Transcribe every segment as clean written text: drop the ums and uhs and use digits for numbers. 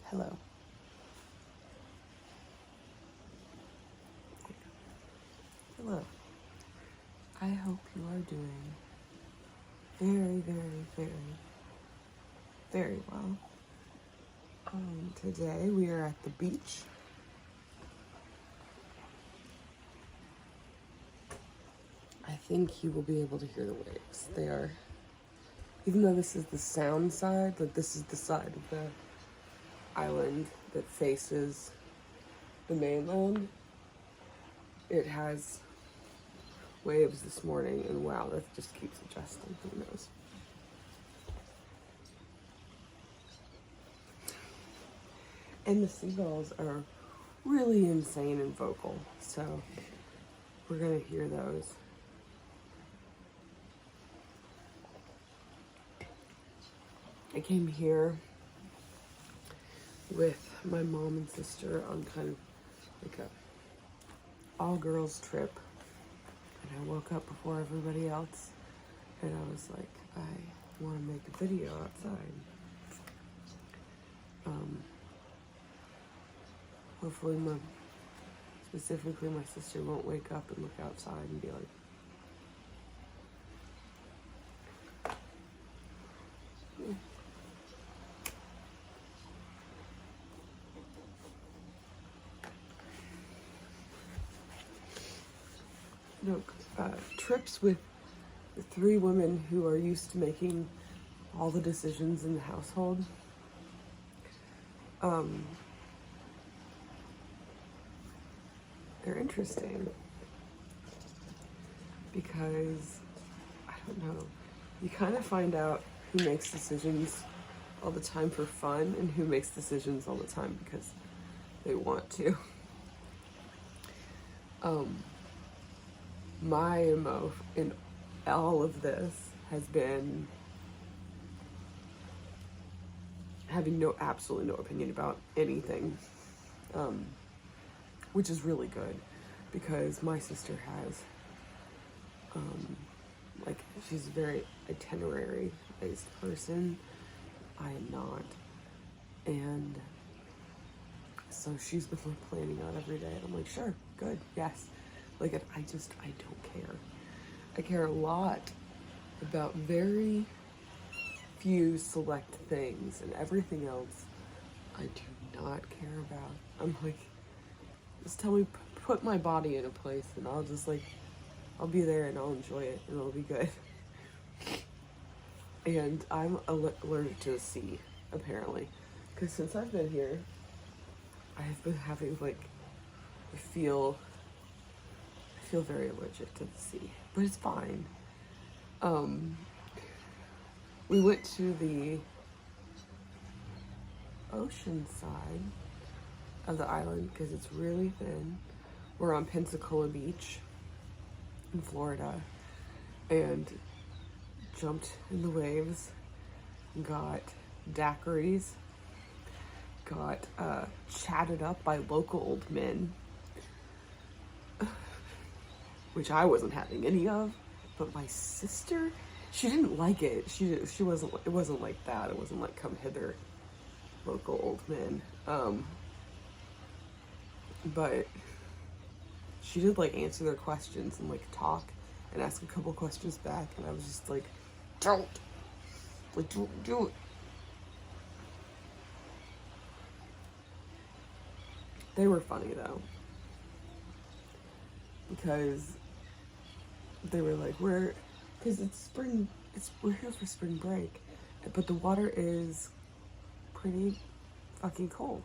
Hello. Hello. I hope you are doing very, very, very, very well. Today we are at the beach. I think you will be able to hear the waves. They are, even though this is the sound side, like this is the side of the island that faces the mainland, it has waves this morning, and wow, that just keeps adjusting. Who knows? And the seagulls are really insane and vocal, so we're gonna hear those. I came here with my mom and sister on kind of like a all-girls trip, and I woke up before everybody else, and I was like, I want to make a video outside. Hopefully specifically my sister won't wake up and look outside and be like, trips with the three women who are used to making all the decisions in the household. They're interesting because, I don't know, you kind of find out who makes decisions all the time for fun and who makes decisions all the time because they want to. My MO in all of this has been having absolutely no opinion about anything, which is really good because my sister has, she's a very itinerary-based person. I am not, and so she's been like planning out every day, and I'm like, sure, good, yes. Like, I don't care. I care a lot about very few select things, and everything else I do not care about. I'm like, just tell me, put my body in a place, and I'll just like, I'll be there and I'll enjoy it, and it'll be good. And I'm allergic to the sea, apparently, because since I've been here, I've been having like, I feel very allergic to the sea, but it's fine. We went to the ocean side of the island because it's really thin. We're on Pensacola Beach in Florida and jumped in the waves, got daiquiris, got chatted up by local old men, which I wasn't having any of, but my sister, she didn't like it. She wasn't, it wasn't like that. It wasn't like come hither, local old men. But she did like answer their questions and like talk and ask a couple questions back, and I was just like, don't do it. They were funny though, because they were like, because it's spring, we're here for spring break, but the water is pretty fucking cold,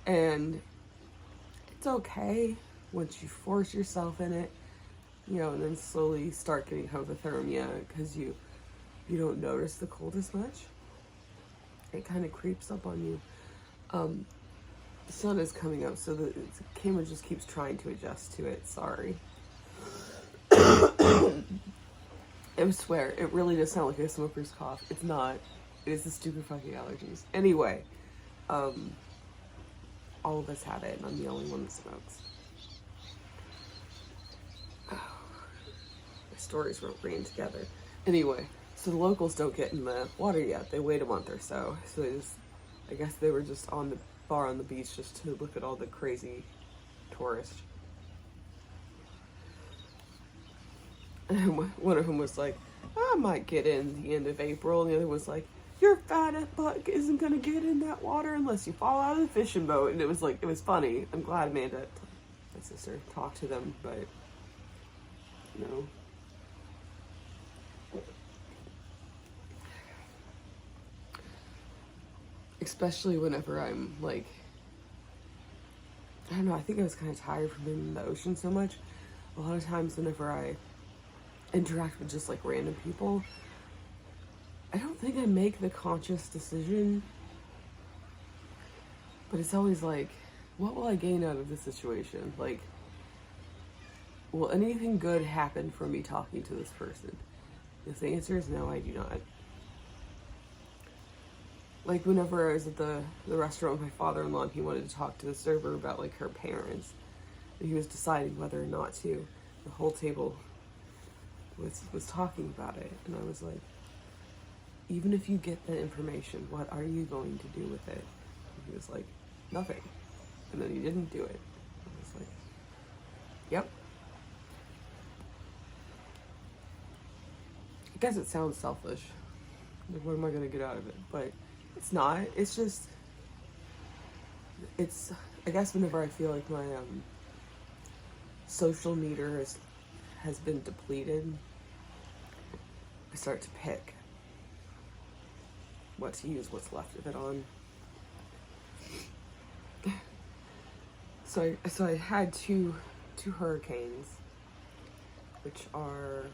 and it's okay once you force yourself in it, you know, and then slowly start getting hypothermia because you don't notice the cold as much. It kind of creeps up on you. The sun is coming up, so the camera just keeps trying to adjust to it. Sorry. I swear, it really does sound like a smoker's cough. It's not. It is the stupid fucking allergies. Anyway, all of us have it, and I'm the only one that smokes. My stories weren't bringing together. Anyway, so the locals don't get in the water yet. They wait a month or so. So they just, I guess they were just on the bar on the beach just to look at all the crazy tourists. And one of them was like, I might get in the end of April. And the other was like, your fat butt isn't going to get in that water unless you fall out of the fishing boat. And it was like, it was funny. I'm glad Amanda, my sister, talked to them, but, you know. Especially whenever I'm like, I don't know, I think I was kind of tired from being in the ocean so much. A lot of times whenever I interact with just like random people, I don't think I make the conscious decision, but it's always like, what will I gain out of this situation? Like, will anything good happen from me talking to this person? If the answer is no, I do not. Like whenever I was at the restaurant with my father-in-law and he wanted to talk to the server about like her parents, and he was deciding whether or not to, the whole table was talking about it, and I was like, even if you get the information, what are you going to do with it? And he was like, nothing. And then he didn't do it. I was like, yep. I guess it sounds selfish. Like, what am I going to get out of it? But it's not. It's just, I guess whenever I feel like my social meter has been depleted, I start to pick what to use what's left of it on. So I had two hurricanes, which are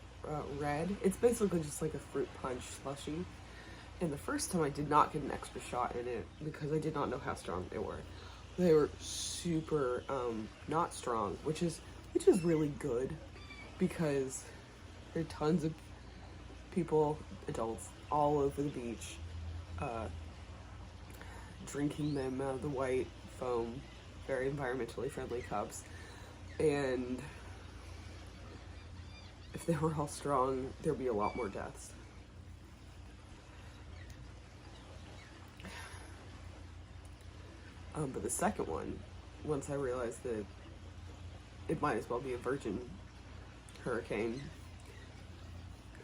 red. It's basically just like a fruit punch slushie. And the first time I did not get an extra shot in it because I did not know how strong they were. They were super not strong, which is really good because there are tons of people, adults, all over the beach, drinking them out of the white foam, very environmentally friendly cups. And if they were all strong, there'd be a lot more deaths. But the second one, once I realized that it might as well be a virgin hurricane,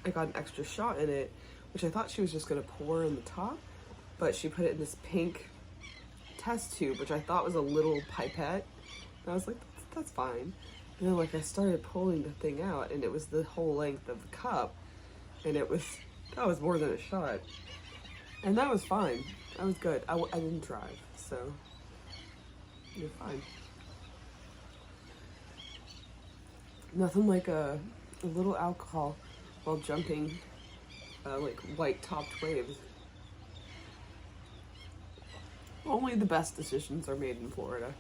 I got an extra shot in it, which I thought she was just going to pour in the top, but she put it in this pink test tube, which I thought was a little pipette. And I was like, that's fine. And then like I started pulling the thing out, and it was the whole length of the cup, and that was more than a shot. And that was fine. That was good. I didn't drive, so you're fine. Nothing like a little alcohol while jumping like white-topped waves. Only the best decisions are made in Florida.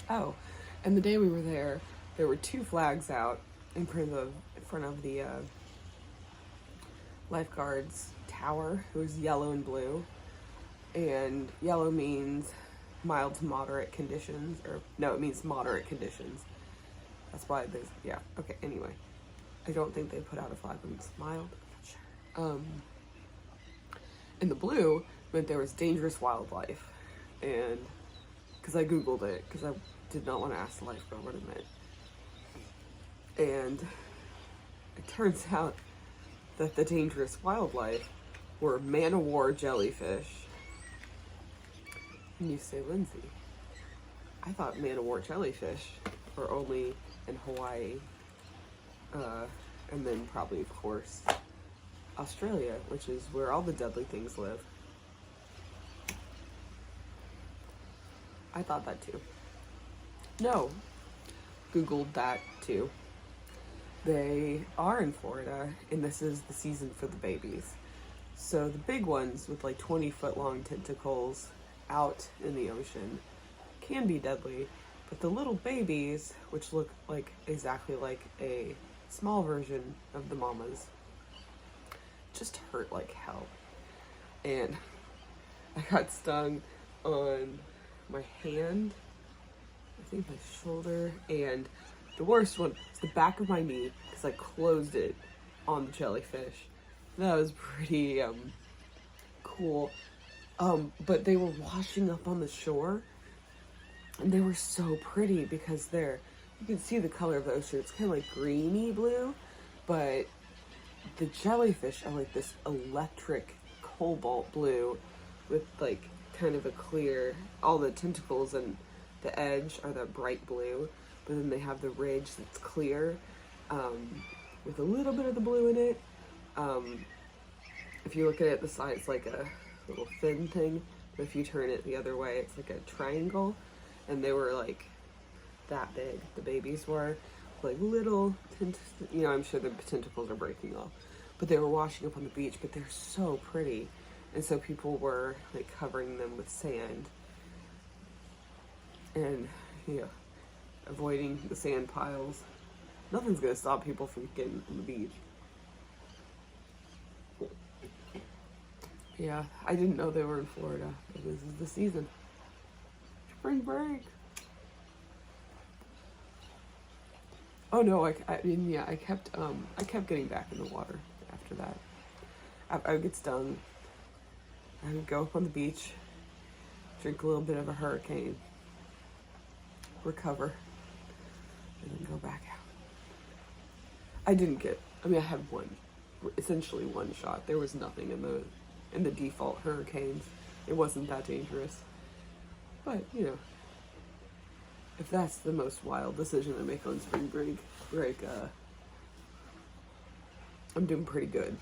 Oh, and the day we were there were two flags out in front of the lifeguards tower. It was yellow and blue, and yellow means mild to moderate conditions, or no, it means moderate conditions. That's why there's, yeah, okay, anyway. I don't think they put out a flag when it's mild. I'm not sure. And the blue meant there was dangerous wildlife, and because I googled it because I did not want to ask the lifeguard what it meant, and it turns out that the dangerous wildlife were man-o-war jellyfish. And you say, Lindsay, I thought man-o-war jellyfish were only in Hawaii, and then probably, of course, Australia, which is where all the deadly things live. I thought that too. No, Googled that too. They are in Florida, and this is the season for the babies. So the big ones with like 20-foot long tentacles out in the ocean can be deadly, but the little babies, which look like exactly like a small version of the mamas, just hurt like hell. And I got stung on my hand, I think my shoulder, and the worst one is the back of my knee, because I closed it on the jellyfish. That was pretty cool. But they were washing up on the shore, and they were so pretty because you can see the color of the ocean. It's kind of like greeny blue, but the jellyfish are like this electric cobalt blue with like kind of a clear, all the tentacles and the edge are that bright blue, but then they have the ridge that's clear, with a little bit of the blue in it. If you look at it, the side, it's like a little thin thing, but if you turn it the other way, it's like a triangle, and they were like that big, the babies were, like little, I'm sure the tentacles are breaking off, but they were washing up on the beach, but they're so pretty, and so people were like covering them with sand, and avoiding the sand piles. Nothing's gonna stop people from getting on the beach. Yeah, I didn't know they were in Florida, but this is the season. Spring break. Oh no, I kept getting back in the water after that. I would get stung. I would go up on the beach, drink a little bit of a hurricane, recover, and then go back out. I had essentially one shot. There was nothing in the default hurricanes. It wasn't that dangerous. But, if that's the most wild decision I make on spring break, I'm doing pretty good.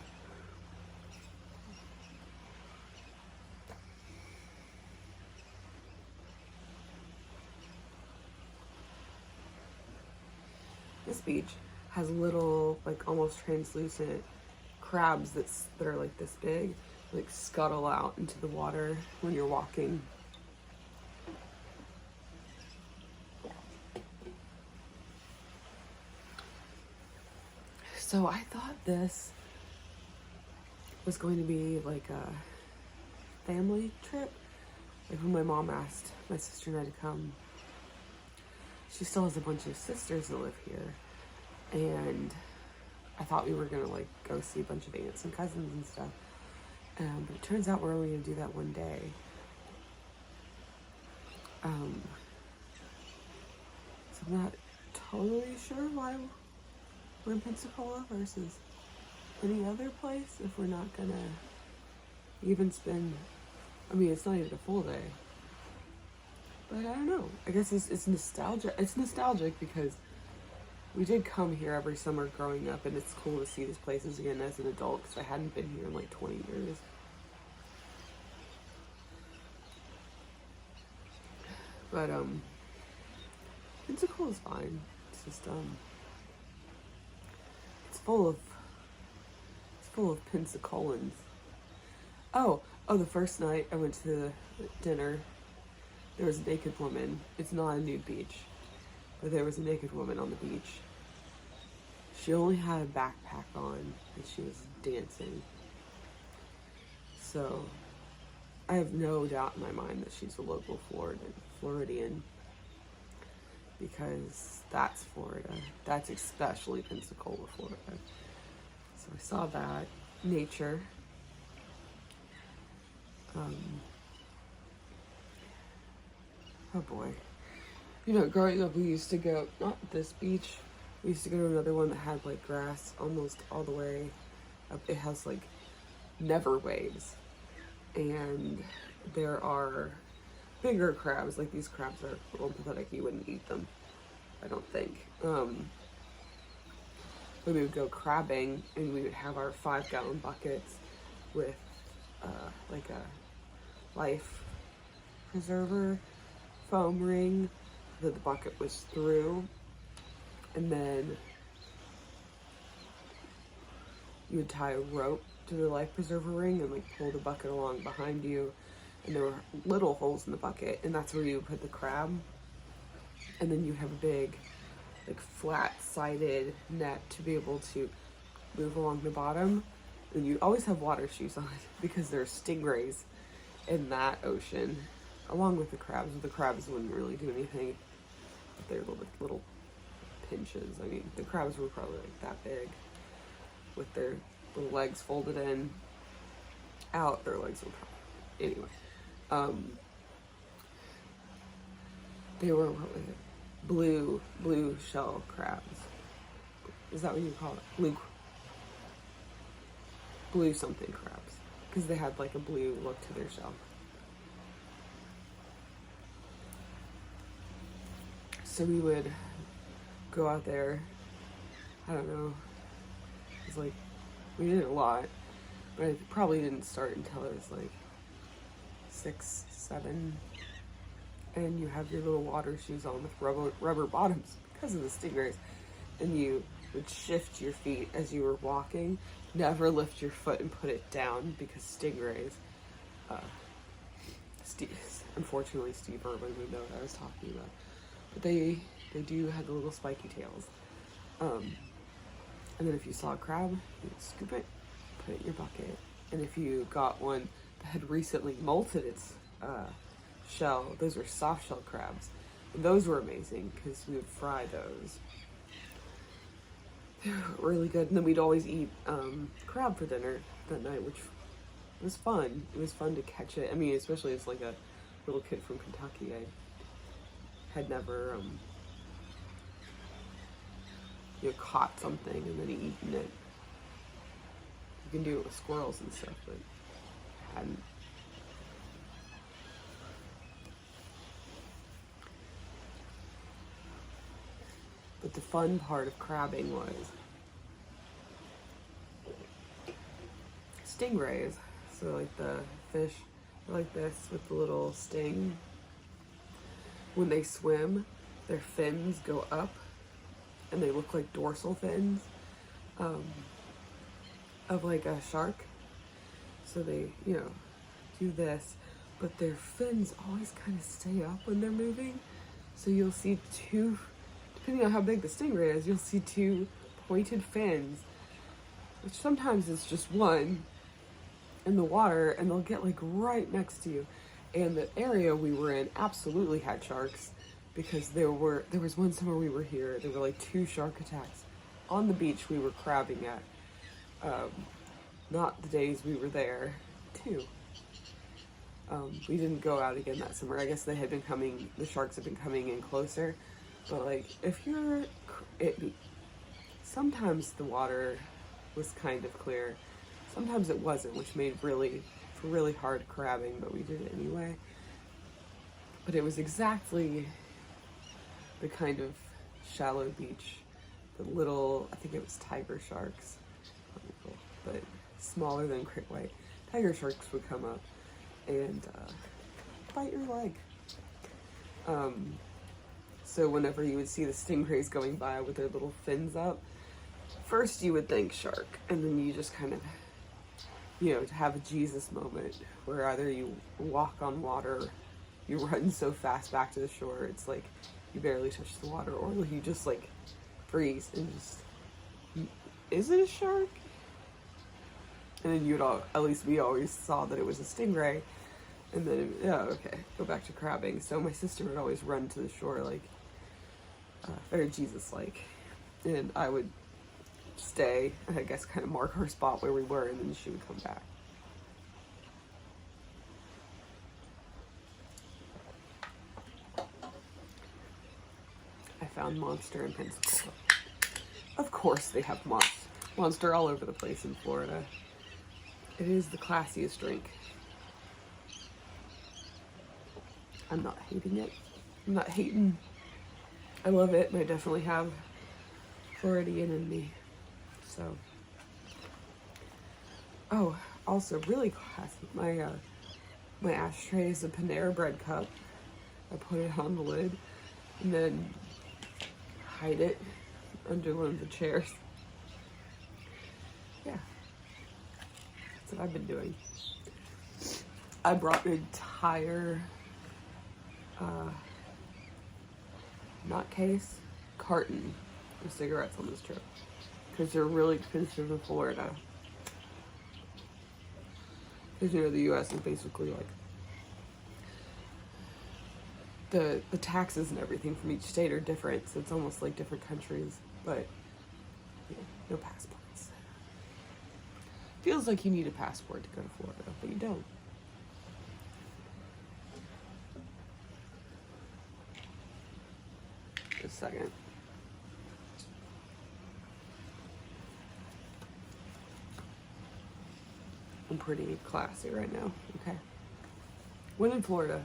This beach has little, like almost translucent crabs that are like this big, like scuttle out into the water when you're walking. So I thought this was going to be like a family trip. Like when my mom asked my sister and I to come, she still has a bunch of sisters that live here. And I thought we were gonna like go see a bunch of aunts and cousins and stuff. But it turns out we're only gonna do that one day. So I'm not totally sure why we're in Pensacola versus any other place if we're not gonna even spend, it's not even a full day. But I don't know. I guess it's nostalgia. It's nostalgic because we did come here every summer growing up, and it's cool to see these places again as an adult because I hadn't been here in like 20 years. But Pensacola is fine. It's just it's full of Pensacolans. Oh, the first night I went to dinner, there was a naked woman. It's not a nude beach, but there was a naked woman on the beach. She only had a backpack on, and she was dancing. So, I have no doubt in my mind that she's a local Floridian, because that's Florida. That's especially Pensacola, Florida. So I saw that. Nature. Oh boy. Growing up we used to go, not this beach, we used to go to another one that had like grass almost all the way up. It has like never waves. And there are bigger crabs. Like these crabs are a little pathetic. You wouldn't eat them, I don't think. But we would go crabbing and we would have our 5-gallon buckets with like a life preserver foam ring that the bucket was through, and then you would tie a rope to the life preserver ring and like pull the bucket along behind you, and there were little holes in the bucket, and that's where you would put the crab, and then you have a big like flat-sided net to be able to move along the bottom. And you always have water shoes on because there's stingrays in that ocean, along with the crabs. The crabs wouldn't really do anything. They're little pinches. The crabs were probably like that big with their little legs folded in, out, their legs were anyway. They were, what was it? Blue shell crabs. Is that what you call it? Blue something crabs. Because they had like a blue look to their shell. So we would go out there, I don't know, it was like, we did a lot, but I probably didn't start until I was like 6, 7, and you have your little water shoes on with rubber bottoms because of the stingrays, and you would shift your feet as you were walking, never lift your foot and put it down because stingrays, unfortunately Steve Irwin would know what I was talking about, but they do have the little spiky tails, and then if you saw a crab, you'd scoop it, put it in your bucket, and if you got one that had recently molted its shell, those were soft shell crabs, and those were amazing because we would fry those. They were really good, and then we'd always eat crab for dinner that night, which was fun. It was fun to catch it. I mean, especially as like a little kid from Kentucky, I had never caught something and then eaten it. You can do it with squirrels and stuff, but I hadn't. But the fun part of crabbing was stingrays. So like the fish like this with the little sting. When they swim, their fins go up and they look like dorsal fins of like a shark. So they, do this, but their fins always kind of stay up when they're moving. So you'll see two, depending on how big the stingray is, you'll see two pointed fins, which sometimes is just one in the water, and they'll get like right next to you. And the area we were in absolutely had sharks, because there was one summer we were here, there were like 2 shark attacks on the beach we were crabbing at. Not the days we were there, 2. We didn't go out again that summer. I guess the sharks had been coming in closer. But like, sometimes the water was kind of clear. Sometimes it wasn't, which made really hard crabbing, but we did it anyway. But it was exactly the kind of shallow beach, the little, I think it was tiger sharks, but smaller than crick white. Tiger sharks would come up and bite your leg. So whenever you would see the stingrays going by with their little fins up, first you would think shark, and then you just kind of, to have a Jesus moment where either you walk on water, you run so fast back to the shore, it's like you barely touch the water, or you just like freeze and just, is it a shark? And then at least we always saw that it was a stingray, and then, okay, go back to crabbing. So my sister would always run to the shore, like, very Jesus-like, and I would stay, I guess, kind of mark her spot where we were, and then she would come back. I found Monster in Pensacola. Of course they have Monster all over the place in Florida. It is the classiest drink. I'm not hating it. I'm not hating. I love it, and I definitely have Floridian in me. So, oh, also really classic. My ashtray is a Panera Bread cup. I put it on the lid and then hide it under one of the chairs. Yeah, that's what I've been doing. I brought an entire carton of cigarettes on this trip, because they're really expensive in Florida. Because the U.S. is basically like the taxes and everything from each state are different, so it's almost like different countries, but no passports. Feels like you need a passport to go to Florida, but you don't. Just a second. I'm pretty classy right now. Okay. When in Florida.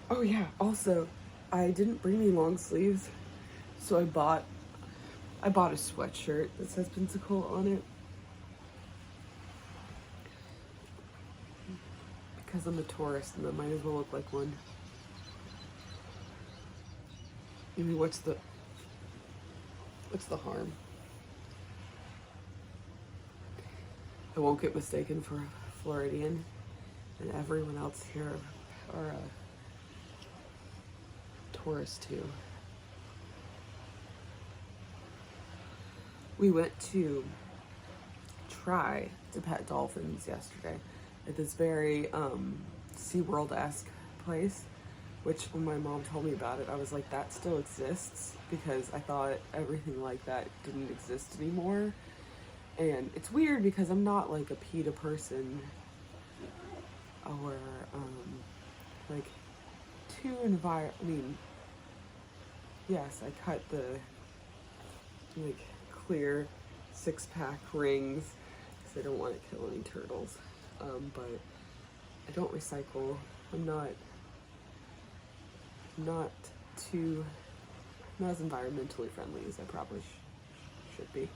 Oh yeah, also, I didn't bring any long sleeves, so I bought a sweatshirt that says Pensacola on it. Because I'm a tourist and I might as well look like one. I mean, what's the harm? I won't get mistaken for a Floridian, and everyone else here are a tourist too. We went to try to pet dolphins yesterday at this very SeaWorld-esque place, which when my mom told me about it, I was like, that still exists, because I thought everything like that didn't exist anymore. And it's weird because I'm not like a PETA person or like I mean, yes, I cut the like clear 6-pack rings because I don't want to kill any turtles. But I don't recycle. I'm not as environmentally friendly as I probably should be.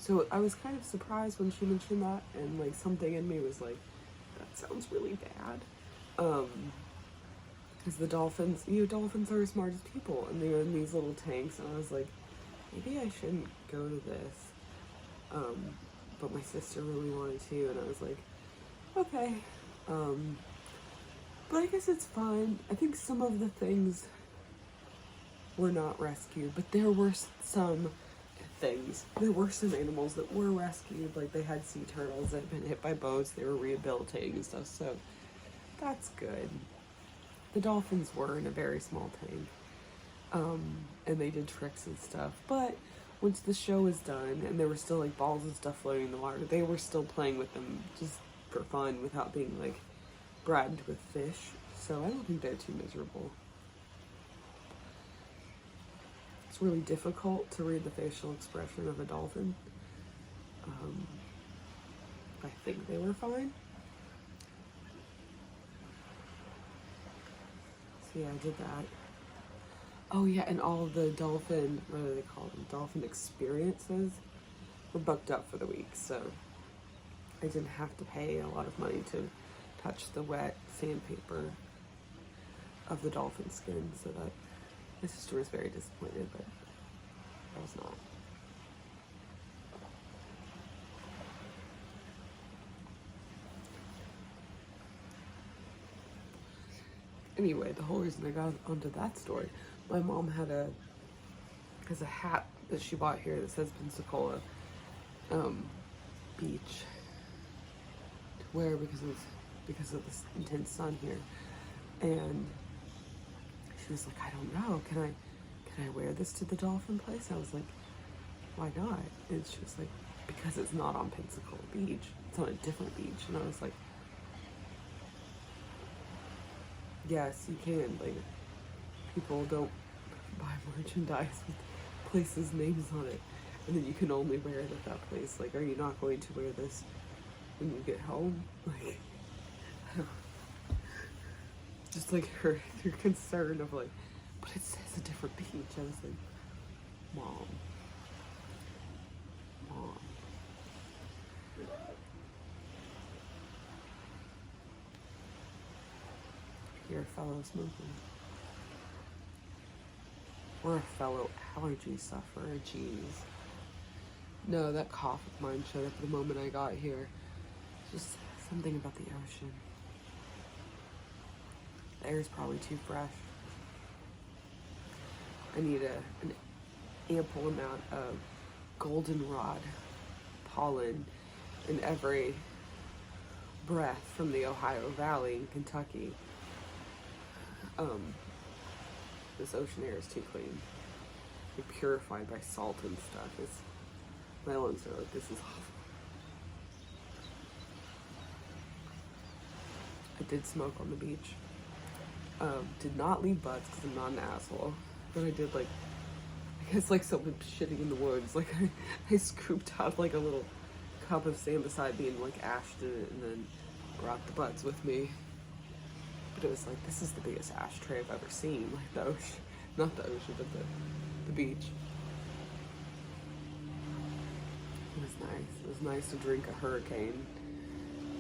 So I was kind of surprised when she mentioned that, and like something in me was like, that sounds really bad. Because the dolphins, dolphins are as smart as people, and they're in these little tanks, and I was like, maybe I shouldn't go to this. But my sister really wanted to, and I was like, okay. But I guess it's fine. I think some of the things were not rescued, but there were some things. There were some animals that were rescued, like they had sea turtles that had been hit by boats, they were rehabilitating and stuff, so that's good. The dolphins were in a very small tank, and they did tricks and stuff, but once the show was done and there were still like balls and stuff floating in the water, they were still playing with them just for fun without being like bribed with fish, so I don't think they're too miserable. It's really difficult to read the facial expression of a dolphin. I think they were fine. So yeah, I did that. Oh yeah, and all of the dolphin, what do they call them? Dolphin experiences were booked up for the week, so I didn't have to pay a lot of money to touch the wet sandpaper of the dolphin skin, so that my sister was very disappointed, but I was not. Anyway, the whole reason I got onto that story, my mom has a hat that she bought here that says Pensacola Beach to wear because of this intense sun here, and she was like, I don't know, can I wear this to the dolphin place? I was like, why not? And she was like, because it's not on Pensacola Beach, it's on a different beach. And I was like, yes, you can. Like, people don't buy merchandise with places' names on it, and then you can only wear it at that place. Like, are you not going to wear this when you get home? Like, just like her concern of like, but it says a different beach. I was like, Mom. You're a fellow smoker. Or a fellow allergy sufferer, jeez. No, that cough of mine showed up the moment I got here. Just something about the ocean. The air's probably too fresh. I need an ample amount of goldenrod pollen in every breath from the Ohio Valley in Kentucky. This ocean air is too clean. Like, purified by salt and stuff. My lungs are like, this is awful. I did smoke on the beach. Did not leave butts because I'm not an asshole. But I did, like, I guess like someone shitting in the woods. Like I scooped out like a little cup of sand beside me and like ashed in it and then brought the butts with me. But it was like, this is the biggest ashtray I've ever seen. Like the ocean, not the ocean, but the beach. It was nice. It was nice to drink a hurricane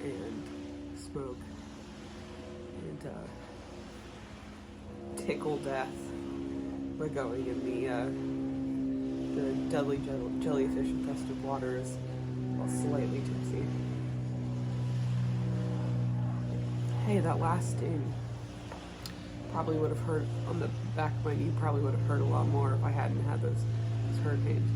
and smoke and tickle death by going in the deadly jellyfish infested waters while slightly tipsy. Hey, that last sting probably would have hurt on the back of my knee, probably would have hurt a lot more if I hadn't had those hurricanes.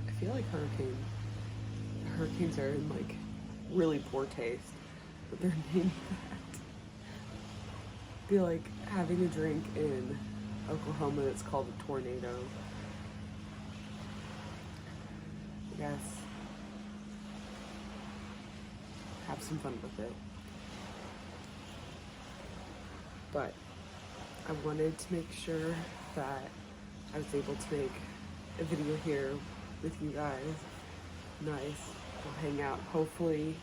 I feel like hurricanes are in like really poor taste, but they're named that. I feel like having a drink in Oklahoma that's called a tornado. Yes. Have some fun with it. But I wanted to make sure that I was able to make a video here with you guys. Nice. We'll hang out. Hopefully you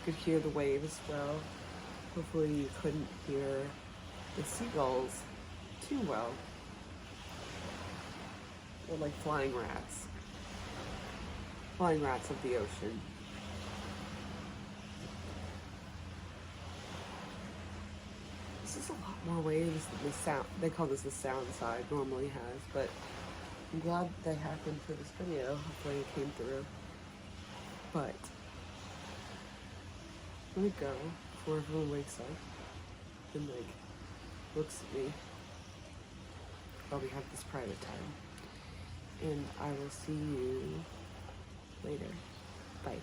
could hear the waves well. Hopefully you couldn't hear the seagulls too well. They're like flying rats. Flying rats of the ocean. This is a lot more waves than the sound. They call this the sound side normally has, but I'm glad they happened for this video. Hopefully it came through. But let me go before everyone wakes up and like looks at me while we have this private time. And I will see you later. Bye.